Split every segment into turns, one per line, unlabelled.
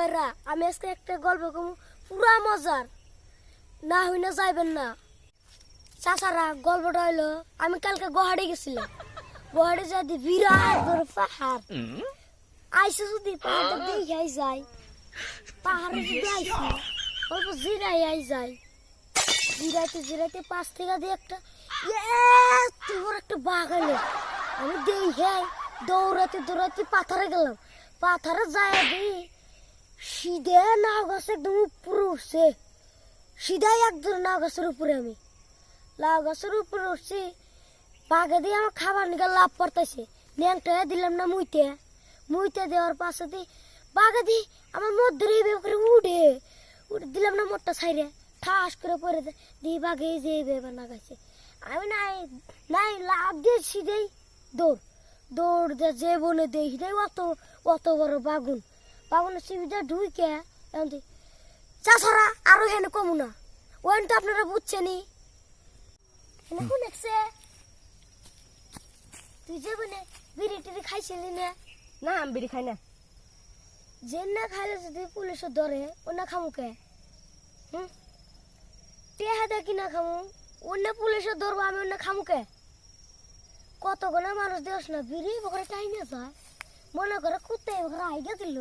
বয়রা আমি আজকে একটা গল্প কম পুরা মজার না হইনা যাইবেন না চাচারা গল্পটা হইলো আমি কালকে গুয়াহাটি গেছিলাম গুয়াহাটি যাতে বিরাট বড় পাহাড় আইসে যদি পাহাড়টা দেখাই যায় পাহাড়ে যদি আইসি অল্প জিরাই আই যায় জিরাইতে জিরাইতে পাশ থেকে দিয়ে একটা এত বড় একটা বাঘ এলো আমি দেখাই দৌড়াতে দৌড়াতে পাথরে গেলাম পাথরে যায় দিই সিধে নাও গাছ একদম উপরে উঠছে সিধাই একদম নাও গাছের উপরে আমি লাউ গাছের উপরে উঠছি বাঘে দিয়ে আমার খাবার নিয়ে লাভ পড়তেছে ন্যাংটা দিলাম না মুইতে মুইতে দেওয়ার পাশে দিয়ে বাঘে দিয়ে আমার মধ্যে করে উঠে উঠে দিলাম না মোটটা ছাইরে ঠাস করে পরে দিয়ে বাঘে যে বেবার না গাছে আমি নাই নাই লাভ দিয়ে সিধেই দৌড় দৌড় দিয়ে যে বনে দেখি দেয় অত অত বড় বাগুন বাগুনের সুবিধা ঢুইকে এমনি চাষারা আরো হেন কমু না ওখানে তো আপনারা বুঝছেনি শুনেছে তুই যে বনে বিড়ি টিড়ি খাইছিলি না
না আমি বিড়ি খাই না
যে না খাইলে যদি পুলিশে ধরে ও না খামুকে টেহা দেখি না খামু অন্য পুলিশে ধরবো আমি অন্য খামুকে কতগুলো মানুষ দেওয়াস না বিড়ি বকরে টাইমে যায় মনে করে কুত্তে বকরে আইগা দিল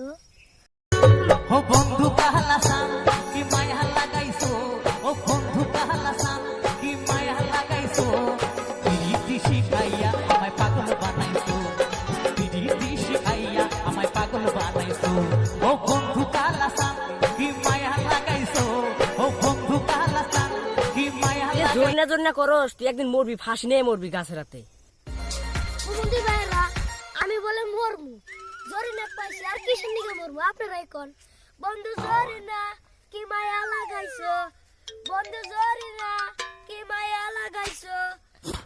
ও বন্ধু কাহালা সান কি মায়া লাগাইছো ও বন্ধু কাহালা সান কি মায়া লাগাইছো বিড়ি শিখাইয়া আমায় পাগল বানাইছো বিড়ি শিখাইয়া আমায় পাগল বানাইছো ও বন্ধু কাহালা সান কি মায়া লাগাইছো ও বন্ধু কাহালা সান কি মায়া
জোরনা জোরনা করস তুই একদিন মরবি ফাঁসি নিয়ে মরবি গাছের রাতে
বন্ধু ভাইরা আমি বলে মরমু জরি না পাইছি আর কিসের নিকে মরমু আপনারাই কোন বন্ধু জরি না কি মায়া লাগাইছো বন্ধু জরি না কি মায়া লাগাইছো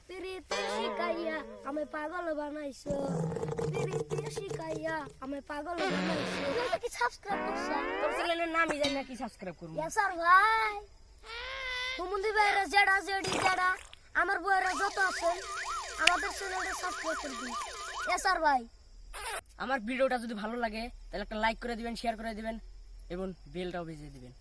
পিরিতি শিখাইয়া আমি পাগল বানাইছো পিরিতি শিখাইয়া আমি পাগল বানাইছো এটা কি সাবস্ক্রাইব করছো
তোর চ্যানেলের নামই জানি না কি সাবস্ক্রাইব করব
ইয়া স্যার ভাই বন্ধু ভাইরা জেডা জেডি জেডা আমার বয়রা যত আছেন আমাদের চ্যানেলটা সাবস্ক্রাইব করে দিন ইয়া স্যার ভাই
আমার ভিডিওটা যদি ভালো লাগে তাহলে একটা লাইক করে দিবেন শেয়ার করে দিবেন এবং বেলটাও বাজিয়ে দিবেন।